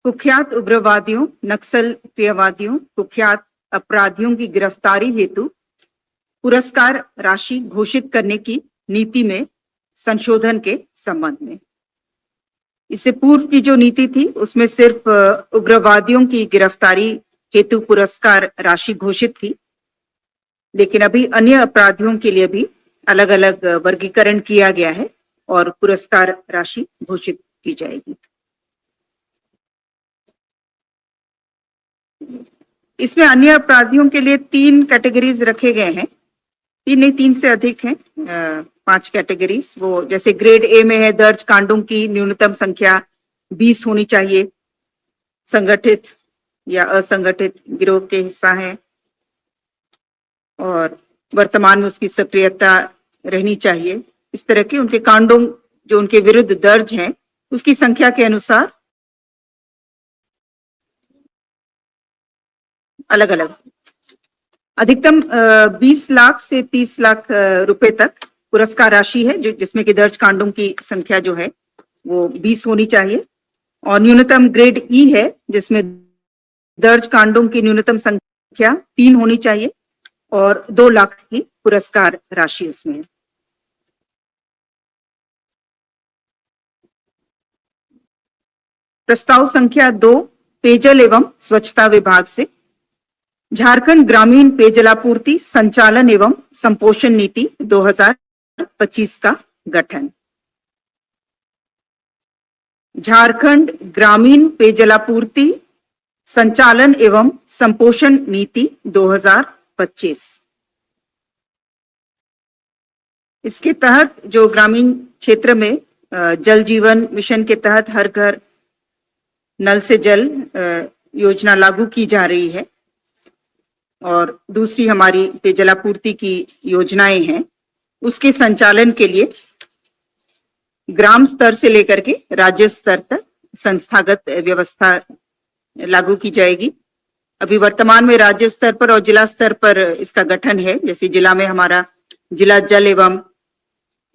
कुख्यात उग्रवादियों, नक्सल प्रियवादियों, कुख्यात अपराधियों की गिरफ्तारी हेतु पुरस्कार राशि घोषित करने की नीति में संशोधन के संबंध में। इससे पूर्व की जो नीति थी उसमें सिर्फ उग्रवादियों की गिरफ्तारी हेतु पुरस्कार राशि घोषित थी, लेकिन अभी अन्य अपराधियों के लिए भी अलग अलग वर्गीकरण किया गया है और पुरस्कार राशि घोषित की जाएगी। इसमें अन्य अपराधियों के लिए 3 कैटेगरीज रखे गए हैं, 3 नहीं 3 से अधिक हैं, 5 कैटेगरीज। वो जैसे ग्रेड ए में है, दर्ज कांडों की न्यूनतम संख्या 20 होनी चाहिए, संगठित या असंगठित गिरोह के हिस्सा है और वर्तमान में उसकी सक्रियता रहनी चाहिए। इस तरह के उनके कांडों जो उनके विरुद्ध दर्ज हैं उसकी संख्या के अनुसार अलग अलग अधिकतम 20 लाख से 30 लाख रुपए तक पुरस्कार राशि है, जो जिसमें कि दर्ज कांडों की संख्या जो है वो 20 होनी चाहिए, और न्यूनतम ग्रेड ई है जिसमें दर्ज कांडों की न्यूनतम संख्या 3 होनी चाहिए और 2 लाख की पुरस्कार राशि उसमें है। प्रस्ताव संख्या 2 पेयजल एवं स्वच्छता विभाग से झारखंड ग्रामीण पेयजलापूर्ति संचालन एवं संपोषण नीति 2025 का गठन। झारखंड ग्रामीण पेयजलापूर्ति संचालन एवं संपोषण नीति 2025, इसके तहत जो ग्रामीण क्षेत्र में जल जीवन मिशन के तहत हर घर नल से जल योजना लागू की जा रही है, और दूसरी हमारी पेयजलापूर्ति की योजनाएं हैं, उसके संचालन के लिए ग्राम स्तर से लेकर के राज्य स्तर तक संस्थागत व्यवस्था लागू की जाएगी। अभी वर्तमान में राज्य स्तर पर और जिला स्तर पर इसका गठन है। जैसे जिला में हमारा जिला जल एवं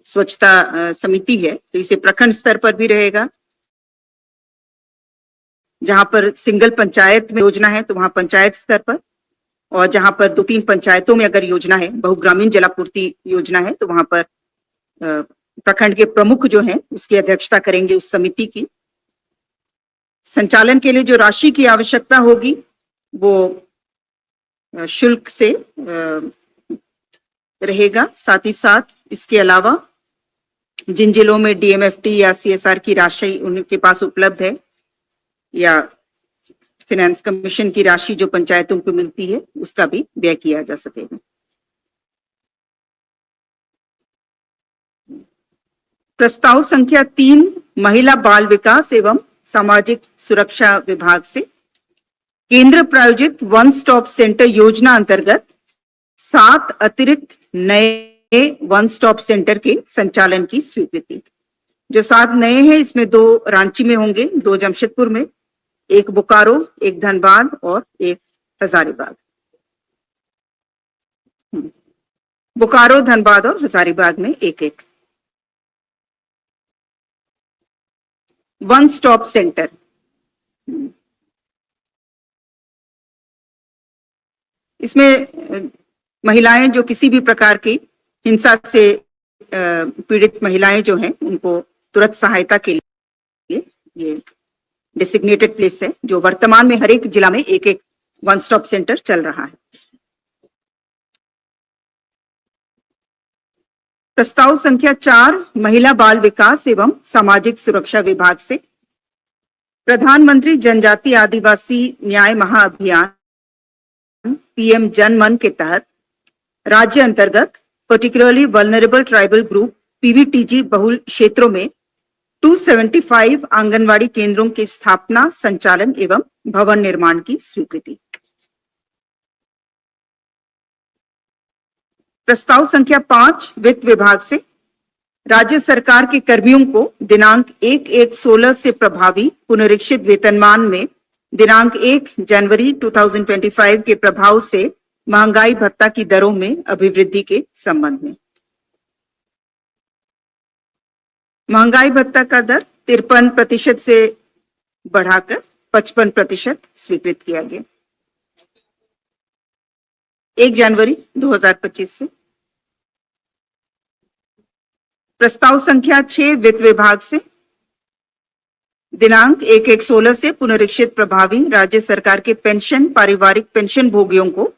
स्वच्छता समिति है, तो इसे प्रखंड स्तर पर भी रहेगा। जहां पर सिंगल पंचायत में योजना है तो वहां पंचायत स्तर पर, और जहां पर 2-3 पंचायतों में अगर योजना है, बहुग्रामीण जलापूर्ति योजना है, तो वहां पर प्रखंड के प्रमुख जो हैं उसकी अध्यक्षता करेंगे उस समिति की। संचालन के लिए जो राशि की आवश्यकता होगी वो शुल्क से रहेगा। साथ ही साथ इसके अलावा जिन जिलों में डीएमएफटी या सीएसआर की राशि उनके पास उपलब्ध है, या फाइनेंस कमीशन की राशि जो पंचायतों को मिलती है, उसका भी व्यय किया जा सकेगा। प्रस्ताव संख्या 3 महिला बाल विकास एवं सामाजिक सुरक्षा विभाग से केंद्र प्रायोजित वन स्टॉप सेंटर योजना अंतर्गत 7 अतिरिक्त नए वन स्टॉप सेंटर के संचालन की स्वीकृति। जो 7 नए हैं इसमें 2 रांची में होंगे, 2 जमशेदपुर में, 1 बोकारो, 1 धनबाद और 1 हजारीबाग। बोकारो, धनबाद और हजारीबाग में 1-1 वन स्टॉप सेंटर। इसमें महिलाएं जो किसी भी प्रकार की हिंसा से पीड़ित महिलाएं जो हैं उनको तुरंत सहायता के लिए ये डेसिग्नेटेड प्लेस है, जो वर्तमान में हर एक जिला में 1-1 वन स्टॉप सेंटर चल रहा है। प्रस्ताव संख्या 4 महिला बाल विकास एवं सामाजिक सुरक्षा विभाग से प्रधानमंत्री जनजाति आदिवासी न्याय महाअभियान पीएम जन मन के तहत राज्य अंतर्गत particularly vulnerable tribal group PVTG बहुल क्षेत्रों में 275 आंगनवाड़ी केंद्रों की स्थापना, संचालन एवं भवन निर्माण की स्वीकृति। प्रस्ताव संख्या 5 वित्त विभाग से राज्य सरकार के कर्मियों को दिनांक 1/1/16 से प्रभावी पुनरीक्षित वेतनमान में दिनांक 1 जनवरी 2025 के प्रभाव से महंगाई भत्ता की दरों में अभिवृद्धि के संबंध में। महंगाई भत्ता का दर 53% से बढ़ाकर 55% स्वीकृत किया गया 1 जनवरी 2025 से। प्रस्ताव संख्या 6 वित्त विभाग से दिनांक 1/1/16 से पुनरीक्षित प्रभावी राज्य सरकार के पेंशन पारिवारिक पेंशन भोगियों को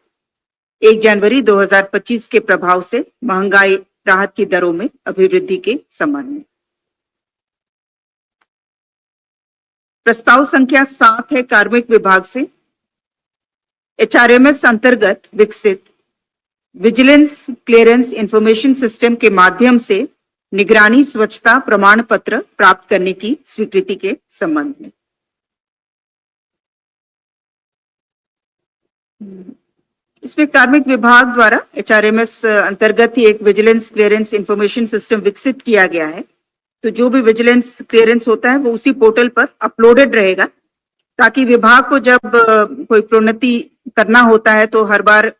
1 जनवरी 2025 के प्रभाव से महंगाई राहत की दरों में अभिवृद्धि के संबंध में। प्रस्ताव संख्या 7 है कार्मिक विभाग से एचआरएमएस अंतर्गत विकसित विजिलेंस क्लियरेंस इंफॉर्मेशन सिस्टम के माध्यम से निगरानी स्वच्छता प्रमाण पत्र प्राप्त करने की स्वीकृति के संबंध में। इसमें कार्मिक विभाग द्वारा एचआरएमएस अंतर्गत ही एक विजिलेंस क्लियरेंस इंफॉर्मेशन सिस्टम विकसित किया गया है। तो जो भी विजिलेंस क्लियरेंस होता है वो उसी पोर्टल पर अपलोडेड रहेगा, ताकि विभाग को जब कोई प्रोन्नति करना होता है तो हर बार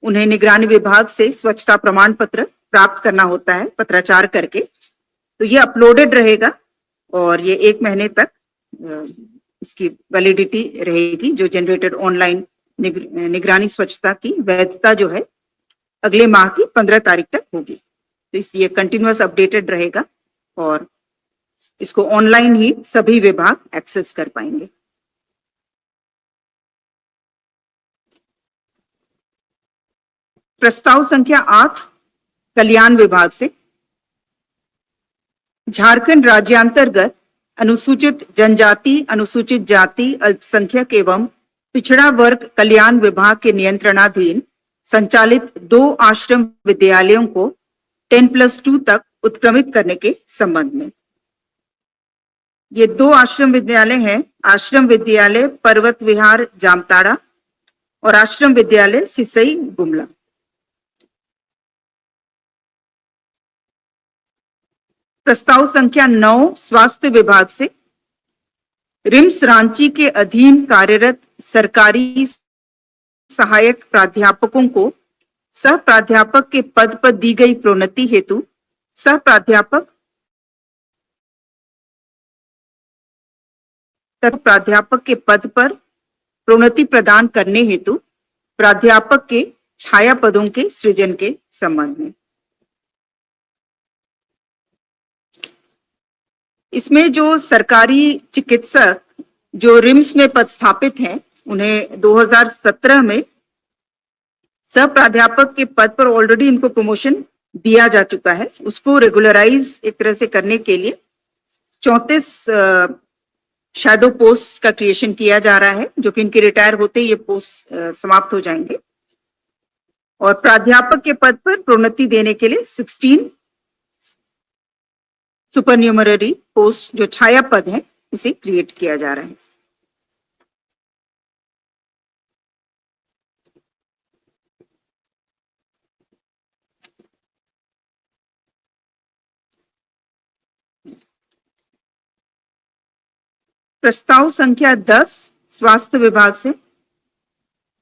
उन्हें निगरानी विभाग से स्वच्छता प्रमाण पत्र प्राप्त करना होता है पत्राचार करके। तो ये अपलोडेड रहेगा और ये 1 महीने तक इसकी वैलिडिटी रहेगी। जो जनरेटेड ऑनलाइन निगरानी स्वच्छता की वैधता जो है अगले माह की 15 तारीख तक होगी। तो इसलिए कंटिन्यूअस अपडेटेड रहेगा और इसको ऑनलाइन ही सभी विभाग एक्सेस कर पाएंगे। प्रस्ताव संख्या 8 कल्याण विभाग से झारखंड राज्यांतर्गत अनुसूचित जनजाति, अनुसूचित जाति, अल्पसंख्यक एवं पिछड़ा वर्ग कल्याण विभाग के नियंत्रणाधीन संचालित 2 आश्रम विद्यालयों को 10+2 तक उत्क्रमित करने के संबंध में। ये 2 आश्रम विद्यालय हैं, आश्रम विद्यालय पर्वत विहार जामताड़ा और आश्रम विद्यालय सिसई गुमला। प्रस्ताव संख्या 9 स्वास्थ्य विभाग से रिम्स रांची के अधीन कार्यरत सरकारी सहायक प्राध्यापकों को सह प्राध्यापक के पद पर दी गई प्रोन्नति हेतु सह प्राध्यापक तथा प्राध्यापक के पद पर प्रोन्नति प्रदान करने हेतु प्राध्यापक के छाया पदों के सृजन के संबंध में। इसमें जो सरकारी चिकित्सक जो रिम्स में पदस्थापित हैं, उन्हें 2017 में सह प्राध्यापक के पद पर ऑलरेडी इनको प्रमोशन दिया जा चुका है। उसको रेगुलराइज एक तरह से करने के लिए 34 शैडो पोस्ट का क्रिएशन किया जा रहा है, जो कि इनके रिटायर होते ही ये पोस्ट समाप्त हो जाएंगे। और प्राध्यापक के पद पर प्रोन्नति देने के लिए 16 सुपरन्यूमररी पोस्ट जो छाया पद है उसे क्रिएट किया जा रहा है। प्रस्ताव संख्या 10 स्वास्थ्य विभाग से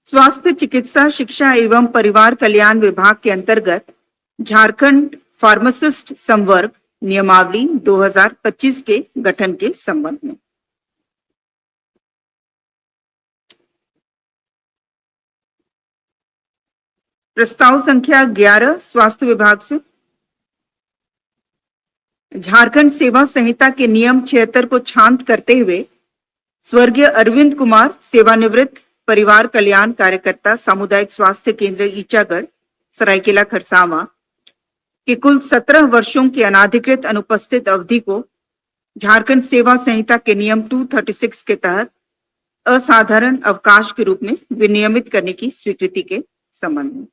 स्वास्थ्य चिकित्सा शिक्षा एवं परिवार कल्याण विभाग के अंतर्गत झारखंड फार्मासिस्ट संवर्ग नियमावली 2025 के गठन के संबंध में। प्रस्ताव संख्या 11 स्वास्थ्य विभाग से झारखंड सेवा संहिता के नियम 76 को शांत करते हुए स्वर्गीय अरविंद कुमार सेवानिवृत्त परिवार कल्याण कार्यकर्ता सामुदायिक स्वास्थ्य केंद्र ईचागढ़ सरायकेला खरसावां के कुल 17 वर्षों की अनाधिकृत अनुपस्थित अवधि को झारखंड सेवा संहिता के नियम 236 के तहत असाधारण अवकाश के रूप में विनियमित करने की स्वीकृति के संबंध में।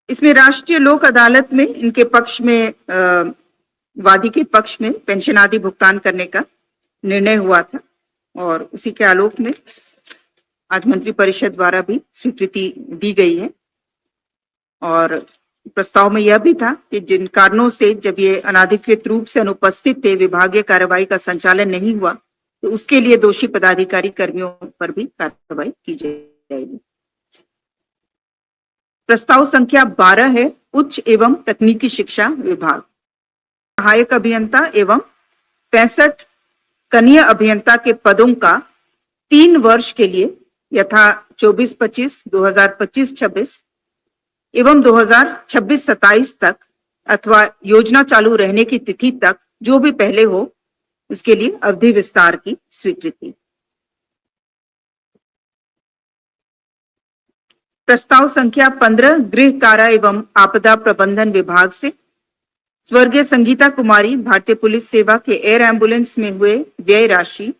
इसमें राष्ट्रीय लोक अदालत में इनके पक्ष में वादी के पक्ष में पेंशन आदि भुगतान करने का निर्णय हुआ था और उसी के आलोक में आज मंत्री परिषद द्वारा भी स्वीकृति दी गई है। और प्रस्ताव में यह भी था कि जिन कारणों से जब ये अनाधिकृत रूप से अनुपस्थित थे, विभागीय कार्रवाई का संचालन नहीं हुआ, तो उसके लिए दोषी पदाधिकारी कर्मियों पर भी कार्रवाई की जाएगी। प्रस्ताव संख्या 12 है उच्च एवं तकनीकी शिक्षा विभाग। सहायक अभियंता एवं 65 कनीय अभियंता के पदों का 3 वर्ष के लिए यथा 24-25, 2025-26 एवं 2026-27 तक अथवा योजना चालू रहने की तिथि तक जो भी पहले हो उसके लिए अवधि विस्तार की स्वीकृति। प्रस्ताव संख्या 15 गृह कारा एवं आपदा प्रबंधन विभाग से स्वर्गीय संगीता कुमारी भारतीय पुलिस सेवा के एयर एम्बुलेंस में हुए व्यय राशि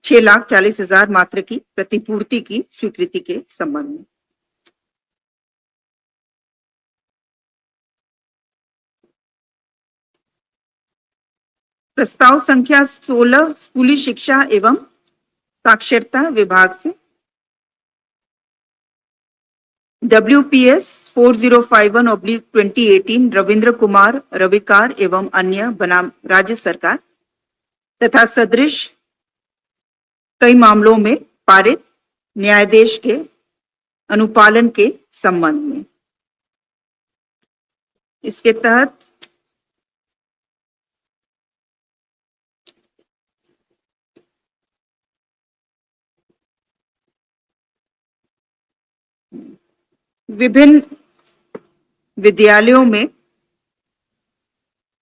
6,40,000 मात्र की प्रतिपूर्ति की स्वीकृति के संबंध में। प्रस्ताव संख्या 16 स्कूली शिक्षा एवं साक्षरता विभाग से WPS 4051/2018 रविंद्र कुमार रविकार एवं अन्य बनाम राज्य सरकार तथा सदृश कई मामलों में पारित न्यायाधीश के अनुपालन के संबंध में। इसके तहत विभिन्न विद्यालयों में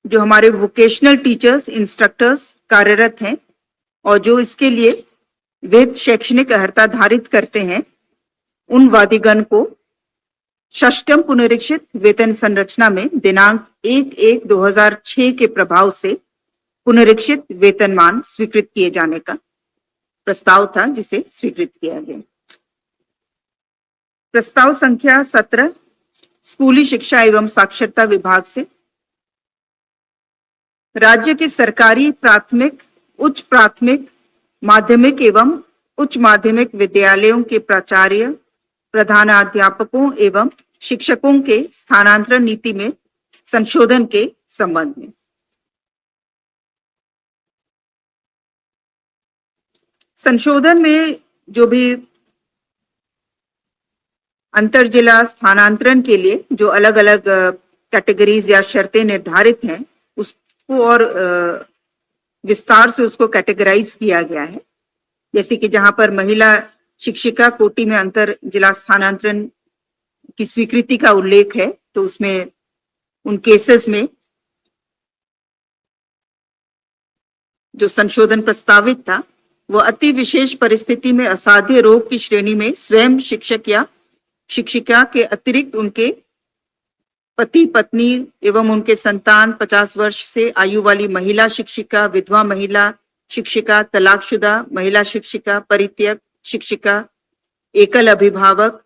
जो हमारे वोकेशनल टीचर्स इंस्ट्रक्टर्स कार्यरत हैं और जो इसके लिए विविध शैक्षणिक अर्हता धारित करते हैं उन वादिगण को षष्टम पुनरीक्षित वेतन संरचना में दिनांक 1/1/2006 के प्रभाव से पुनरीक्षित वेतनमान स्वीकृत किए जाने का प्रस्ताव था जिसे स्वीकृत किया गया। प्रस्ताव संख्या 17 स्कूली शिक्षा एवं साक्षरता विभाग से राज्य के सरकारी प्राथमिक, उच्च प्राथमिक, माध्यमिक एवं उच्च माध्यमिक विद्यालयों के प्राचार्य, प्रधानाध्यापकों एवं शिक्षकों के स्थानांतरण नीति में संशोधन के संबंध में। संशोधन में जो भी अंतर जिला स्थानांतरण के लिए जो अलग अलग कैटेगरीज या शर्तें निर्धारित हैं उसको और विस्तार से उसको कैटेगराइज किया गया है। जैसे कि जहां पर महिला शिक्षिका कोटि में अंतर जिला स्थानांतरण की स्वीकृति का उल्लेख है तो उसमें उन केसेस में जो संशोधन प्रस्तावित था वो अति विशेष परिस्थिति में असाध्य रोग की श्रेणी में स्वयं शिक्षक या शिक्षिका के अतिरिक्त उनके पति पत्नी एवं उनके संतान, 50 वर्ष से आयु वाली महिला शिक्षिका, विधवा महिला शिक्षिका, तलाकशुदा महिला शिक्षिका, परित्यक्त शिक्षिका, एकल अभिभावक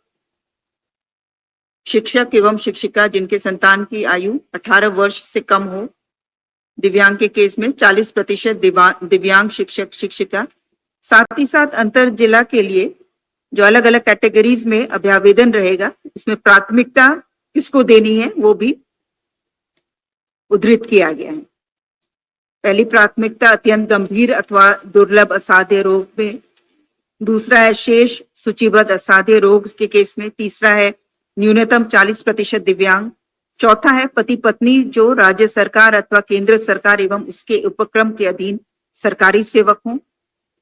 शिक्षक एवं शिक्षिका जिनके संतान की आयु 18 वर्ष से कम हो, दिव्यांग के केस में 40% दिव्यांग शिक्षक शिक्षिका। साथ ही साथ अंतर जिला के लिए जो अलग अलग कैटेगरीज में अभ्यावेदन रहेगा उसमें प्राथमिकता किसको देनी है वो भी उद्धृत किया गया है। पहली प्राथमिकता अत्यंत गंभीर अथवा दुर्लभ असाध्य रोग में, दूसरा है शेष सूचीबद्ध असाध्य रोग के केस में, तीसरा है न्यूनतम 40% दिव्यांग, चौथा है पति पत्नी जो राज्य सरकार अथवा केंद्र सरकार एवं उसके उपक्रम के अधीन सरकारी सेवक हों,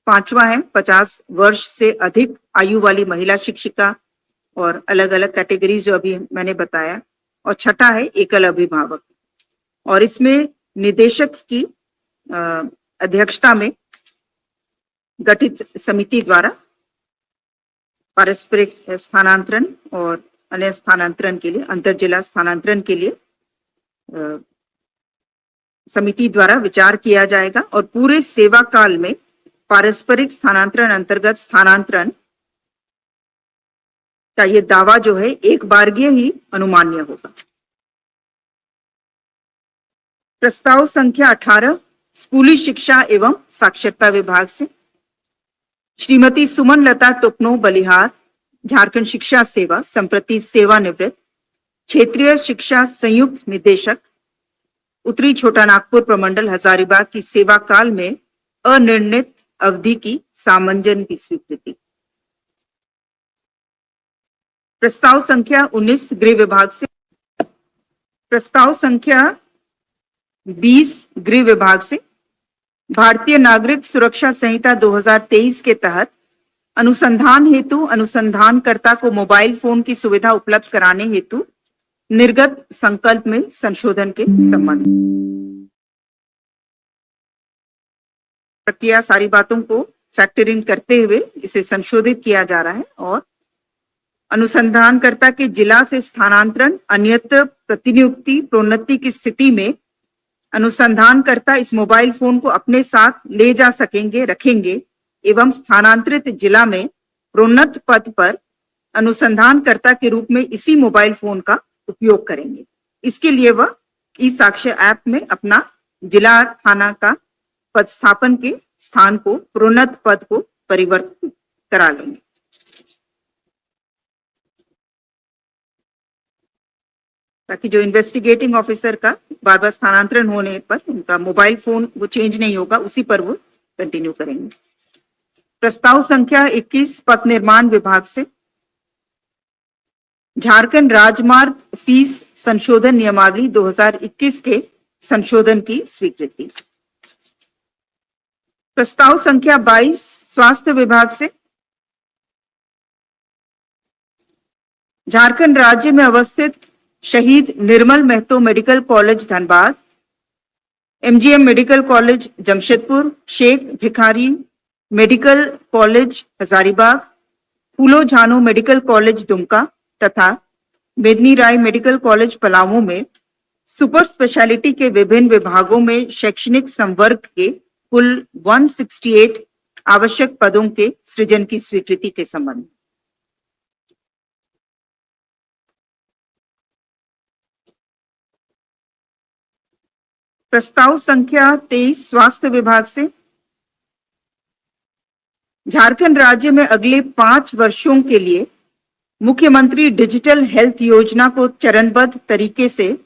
पांचवा है 50 वर्ष से अधिक आयु वाली महिला शिक्षिका और अलग अलग कैटेगरीज जो अभी मैंने बताया, और छठा है एकल अभिभावक। और इसमें निदेशक की अध्यक्षता में गठित समिति द्वारा पारस्परिक स्थानांतरण और अन्य स्थानांतरण के लिए, अंतर जिला स्थानांतरण के लिए समिति द्वारा विचार किया जाएगा और पूरे सेवा काल में पारस्परिक स्थानांतरण अंतर्गत स्थानांतरण का ये दावा जो है एक बारगीय ही अनुमान्य होगा। प्रस्ताव संख्या 18 स्कूली शिक्षा एवं साक्षरता विभाग से श्रीमती सुमन लता टोकनो बलिहार, झारखंड शिक्षा सेवा, संप्रति सेवानिवृत्त, क्षेत्रीय शिक्षा संयुक्त निदेशक, उत्तरी छोटा नागपुर प्रमंडल हजारीबाग की सेवा काल में अनिर्णित अवधि की सामंजन की स्वीकृति। प्रस्ताव संख्या 19 गृह विभाग से प्रस्ताव संख्या 20 गृह विभाग से भारतीय नागरिक सुरक्षा संहिता 2023 के तहत अनुसंधान हेतु अनुसंधानकर्ता को मोबाइल फोन की सुविधा उपलब्ध कराने हेतु निर्गत संकल्प में संशोधन के संबंध प्रक्रिया सारी बातों को फैक्टरिंग करते हुए इसे संशोधित किया जा रहा है और अनुसंधानकर्ता के जिला से स्थानांतरण अन्यत्र प्रतिनियुक्ति प्रोन्नति की स्थिति में अनुसंधानकर्ता इस मोबाइल फोन को अपने साथ ले जा सकेंगे रखेंगे एवं स्थानांतरित जिला में प्रोन्नत पद पर अनुसंधानकर्ता के रूप में इसी मोबाइल फोन का उपयोग करेंगे। इसके लिए वह ई साक्ष्य ऐप में अपना जिला थाना का पदस्थापन के स्थान को प्रोन्नत पद को परिवर्तित करा लेंगे। ताकि जो इन्वेस्टिगेटिंग ऑफिसर का बार बार स्थानांतरण होने पर उनका मोबाइल फोन वो चेंज नहीं होगा, उसी पर वो कंटिन्यू करेंगे। प्रस्ताव संख्या 21 पथ निर्माण विभाग से झारखंड राजमार्ग फीस संशोधन नियमावली 2021 के संशोधन की स्वीकृति। प्रस्ताव संख्या 22 स्वास्थ्य विभाग से झारखंड राज्य में अवस्थित Shaheed Nirmal Mahato medical college Dhanbad, MGM medical college Jamshedpur, Sheikh Bhikhari medical college Hazaribagh, फूलो झानो मेडिकल कॉलेज दुमका तथा मेदनी राय मेडिकल कॉलेज पलामू में सुपर स्पेशलिटी के विभिन्न विभागों में शैक्षणिक संवर्ग के कुल 168 आवश्यक पदों के सृजन की स्वीकृति के संबंध में प्रस्ताव संख्या 23 स्वास्थ्य विभाग से झारखंड राज्य में अगले 5 वर्षों के लिए मुख्यमंत्री डिजिटल हेल्थ योजना को चरणबद्ध तरीके से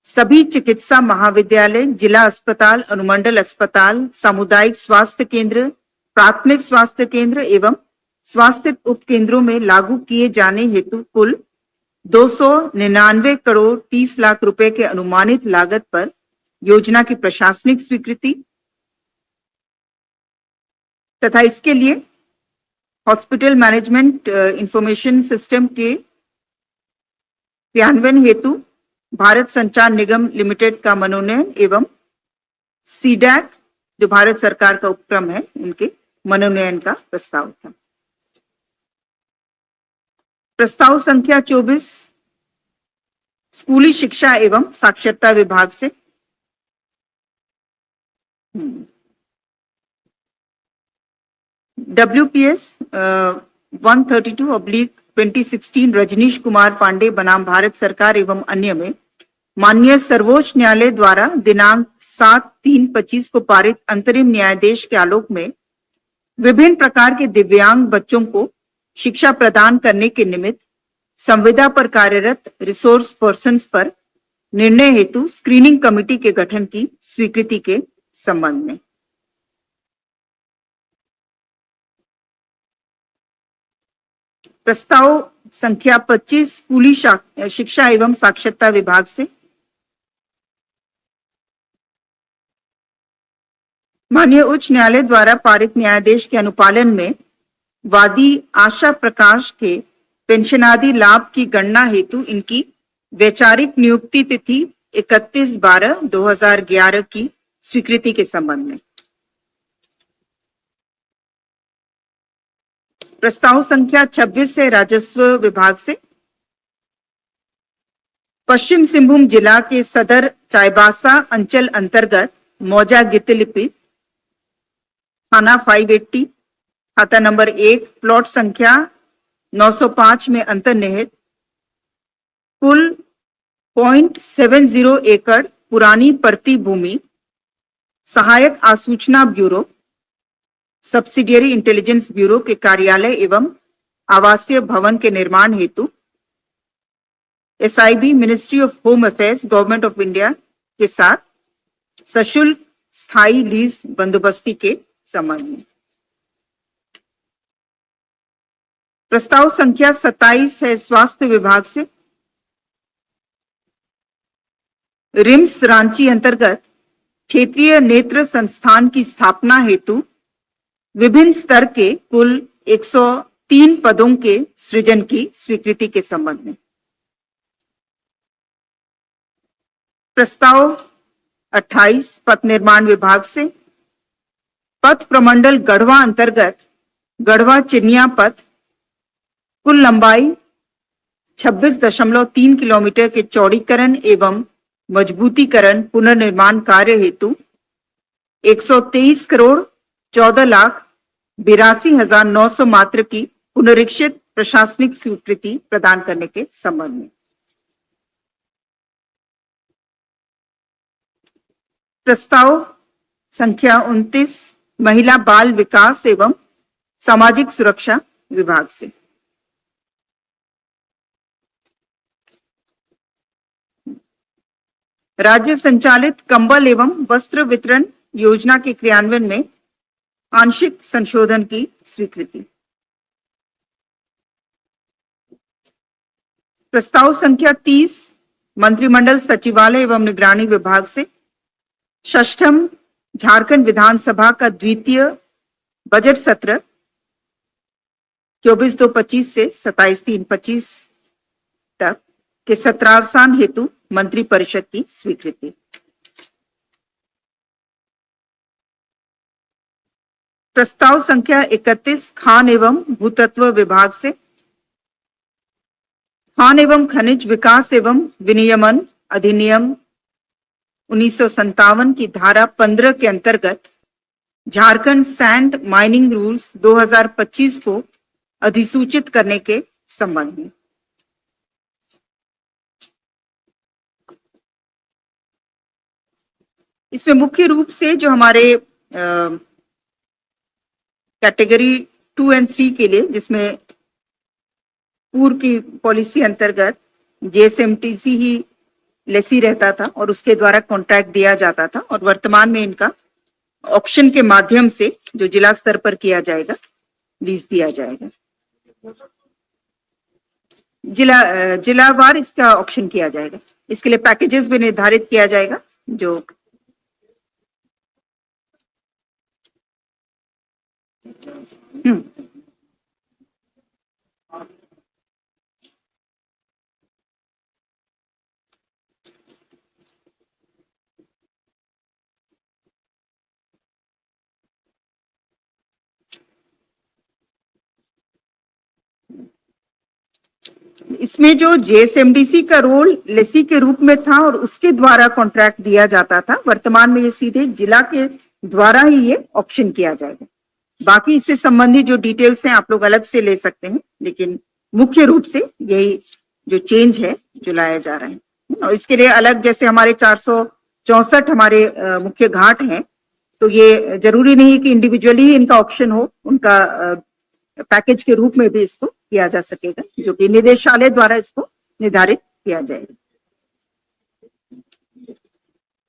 सभी चिकित्सा महाविद्यालय, जिला अस्पताल, अनुमंडल अस्पताल, सामुदायिक स्वास्थ्य केंद्र, प्राथमिक स्वास्थ्य केंद्र एवं स्वास्थ्य उपकेंद्रों में लागू किए जाने हेतु कुल 299 करोड़ 30 लाख रुपए के अनुमानित लागत पर योजना की प्रशासनिक स्वीकृति तथा इसके लिए हॉस्पिटल मैनेजमेंट इंफॉर्मेशन सिस्टम के क्रियान्वयन हेतु भारत संचार निगम लिमिटेड का मनोनयन एवं सीडैक जो भारत सरकार का उपक्रम है उनके मनोनयन का प्रस्ताव था। प्रस्ताव संख्या 24 स्कूली शिक्षा एवं साक्षरता विभाग से WPS 132/2016 रजनीश कुमार पांडे बनाम भारत सरकार एवं अन्य में माननीय सर्वोच्च न्यायालय द्वारा दिनांक 7/3/25 को पारित अंतरिम न्यायादेश के आलोक में विभिन्न प्रकार के दिव्यांग बच्चों को शिक्षा प्रदान करने के निमित्त संविदा पर कार्यरत रिसोर्स पर्सन्स पर निर्णय हेतु स्क्रीनिंग कमेटी के गठन की स्वीकृति के संबंध में प्रस्ताव संख्या 25 स्कूली शिक्षा एवं साक्षरता विभाग से माननीय उच्च न्यायालय द्वारा पारित न्यायादेश के अनुपालन में वादी आशा प्रकाश के पेंशनादि लाभ की गणना हेतु इनकी वैचारिक नियुक्ति तिथि 31/12/2011 की स्वीकृति के संबंध में प्रस्ताव संख्या 26 से राजस्व विभाग से पश्चिम सिंहभूम जिला के सदर चाईबासा अंचल अंतर्गत मौजा गितलिपि थाना 580 खाता नंबर 1 प्लॉट संख्या 905 में अंतर्निहित कुल 0.70 एकड़ पुरानी परती भूमि सहायक आसूचना ब्यूरो सब्सिडियरी इंटेलिजेंस ब्यूरो के कार्यालय एवं आवासीय भवन के निर्माण हेतु SIB ministry of home affairs government of India के साथ सशुल्क स्थायी लीज बंदोबस्ती के संबंध में प्रस्ताव संख्या 27 है स्वास्थ्य विभाग से रिम्स रांची अंतर्गत क्षेत्रीय नेत्र संस्थान की स्थापना हेतु विभिन्न स्तर के कुल 103 पदों के सृजन की स्वीकृति के संबंध में प्रस्ताव 28 पथ निर्माण विभाग से पथ प्रमंडल गढ़वा अंतर्गत गढ़वा चिन्या पथ कुल लंबाई 26.3 किलोमीटर के चौड़ीकरण एवं मजबूतीकरण पुनर्निर्माण कार्य हेतु 123 करोड़ 14,82,900 मात्र की पुनरीक्षित प्रशासनिक स्वीकृति प्रदान करने के संबंध में प्रस्ताव संख्या 29 महिला बाल विकास एवं सामाजिक सुरक्षा विभाग से राज्य संचालित कंबल एवं वस्त्र वितरण योजना के क्रियान्वयन में आंशिक संशोधन की स्वीकृति प्रस्ताव संख्या 30 मंत्रिमंडल सचिवालय एवं निगरानी विभाग से षष्ठम झारखंड विधानसभा का द्वितीय बजट सत्र 24/2/25 से 27/3/25 तक के सत्रावसान हेतु मंत्री परिषद की स्वीकृति प्रस्ताव संख्या 31 खान एवं भूतत्व विभाग से खान एवं खनिज विकास एवं विनियमन अधिनियम 1957 की धारा 15 के अंतर्गत झारखंड सैंड माइनिंग रूल्स 2025 को अधिसूचित करने के संबंध में इसमें मुख्य रूप से जो हमारे कैटेगरी 2 और 3 के लिए जिसमें पूर्व की पॉलिसी अंतर्गत जेएसएमटीसी ही लेसी रहता था और उसके द्वारा कॉन्ट्रैक्ट दिया जाता था और वर्तमान में इनका ऑक्शन के माध्यम से जो जिला स्तर पर किया जाएगा लीज दिया जाएगा जिलावार इसका ऑक्शन किया जाएगा इसके लिए पैकेजेस भी निर्धारित किया जाएगा जो इसमें जो जेएसएमडीसी का रोल लेसी के रूप में था और उसके द्वारा कॉन्ट्रैक्ट दिया जाता था वर्तमान में ये सीधे जिला के द्वारा ही ये ऑप्शन किया जाएगा बाकी इससे संबंधित जो डिटेल्स हैं आप लोग अलग से ले सकते हैं लेकिन मुख्य रूप से यही जो चेंज है जो लाया जा रहा है और इसके लिए अलग जैसे हमारे 464 हमारे मुख्य घाट हैं तो ये जरूरी नहीं कि इंडिविजुअली ही इनका ऑप्शन हो उनका पैकेज के रूप में भी इसको किया जा सकेगा जो कि निदेशालय द्वारा इसको निर्धारित किया जाएगा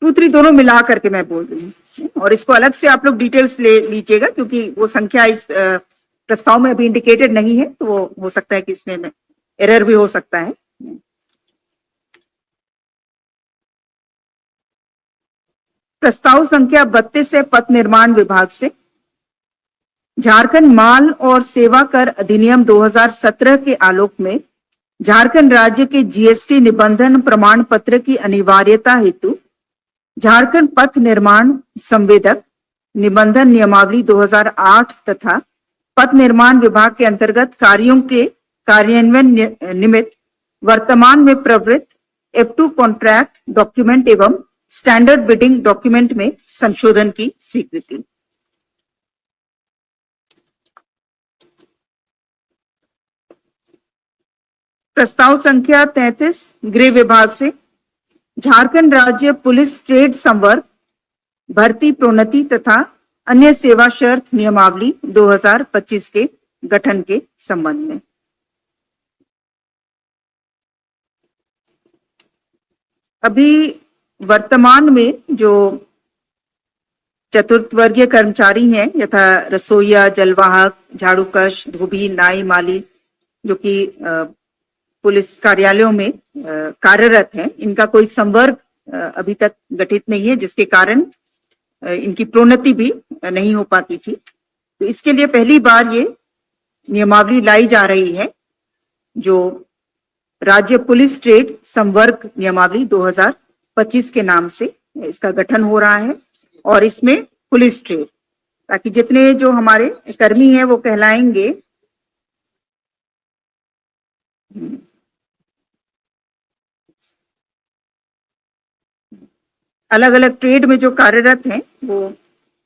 2-3 दोनों मिला करके मैं बोल रही हूँ और इसको अलग से आप लोग डिटेल्स ले लीजिएगा क्योंकि वो संख्या इस प्रस्ताव में अभी इंडिकेटेड नहीं है तो वो हो सकता है कि इसमें एरर भी हो सकता है प्रस्ताव संख्या 32 है पथ निर्माण विभाग से झारखंड माल और सेवा कर अधिनियम 2017 के आलोक में झारखंड राज्य के जीएसटी निबंधन प्रमाण पत्र की अनिवार्यता हेतु झारखंड पथ निर्माण संवेदक निबंधन नियमावली 2008 तथा पथ निर्माण विभाग के अंतर्गत कार्यों के कार्यान्वयन निमित्त वर्तमान में प्रवृत्त F2 कॉन्ट्रैक्ट डॉक्यूमेंट एवं स्टैंडर्ड बिडिंग डॉक्यूमेंट में संशोधन की स्वीकृति प्रस्ताव संख्या 33 गृह विभाग से झारखंड राज्य पुलिस ट्रेड संवर्ग भर्ती प्रोन्नति तथा अन्य सेवा शर्त नियमावली 2025 के गठन के संबंध में अभी वर्तमान में जो चतुर्थ वर्गीय कर्मचारी हैं यथा रसोईया जलवाहक झाड़ूकश धोबी नाई माली जो कि पुलिस कार्यालयों में कार्यरत हैं इनका कोई संवर्ग अभी तक गठित नहीं है, जिसके कारण इनकी प्रोन्नति भी नहीं हो पाती थी। तो इसके लिए पहली बार ये नियमावली लाई जा रही है, जो राज्य पुलिस ट्रेड संवर्ग नियमावली 2025 के नाम से इसका गठन हो रहा है। और इसमें पुलिस ट्रेड, ताकि जितने जो हमारे कर्मी हैं वो कहलाएंगे अलग अलग ट्रेड में जो कार्यरत हैं, वो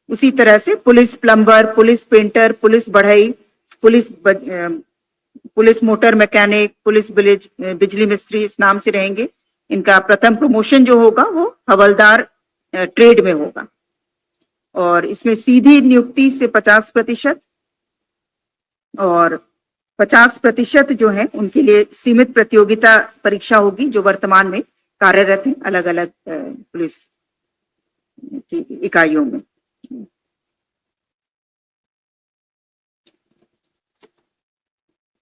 उसी तरह से police plumber, police painter, police बढ़ई, पुलिस मोटर मैकेनिक, पुलिस बिजली मिस्त्री, इस नाम से रहेंगे। इनका प्रथम प्रमोशन जो होगा वो हवलदार ट्रेड में होगा। और इसमें सीधी नियुक्ति से 50% और 50% जो है उनके लिए सीमित प्रतियोगिता परीक्षा होगी, जो वर्तमान में कार्यरत है अलग अलग पुलिस की इकाइयों में।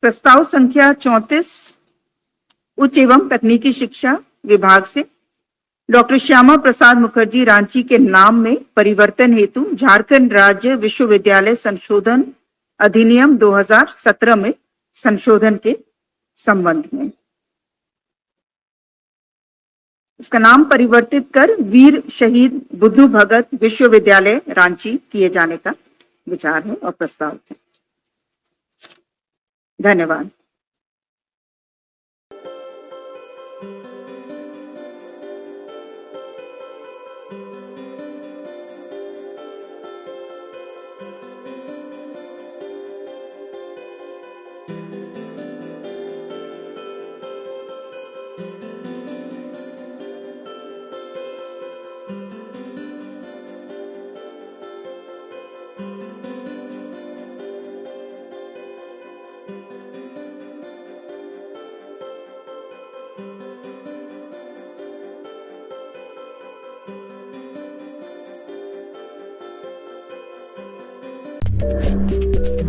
प्रस्ताव संख्या 34 उच्च एवं तकनीकी शिक्षा विभाग से डॉक्टर श्यामा प्रसाद मुखर्जी रांची के नाम में परिवर्तन हेतु झारखंड राज्य विश्वविद्यालय संशोधन अधिनियम 2017 में संशोधन के संबंध में इसका नाम परिवर्तित कर वीर शहीद बुद्धू भगत विश्वविद्यालय रांची किए जाने का विचार है और प्रस्ताव है। धन्यवाद। Thank you.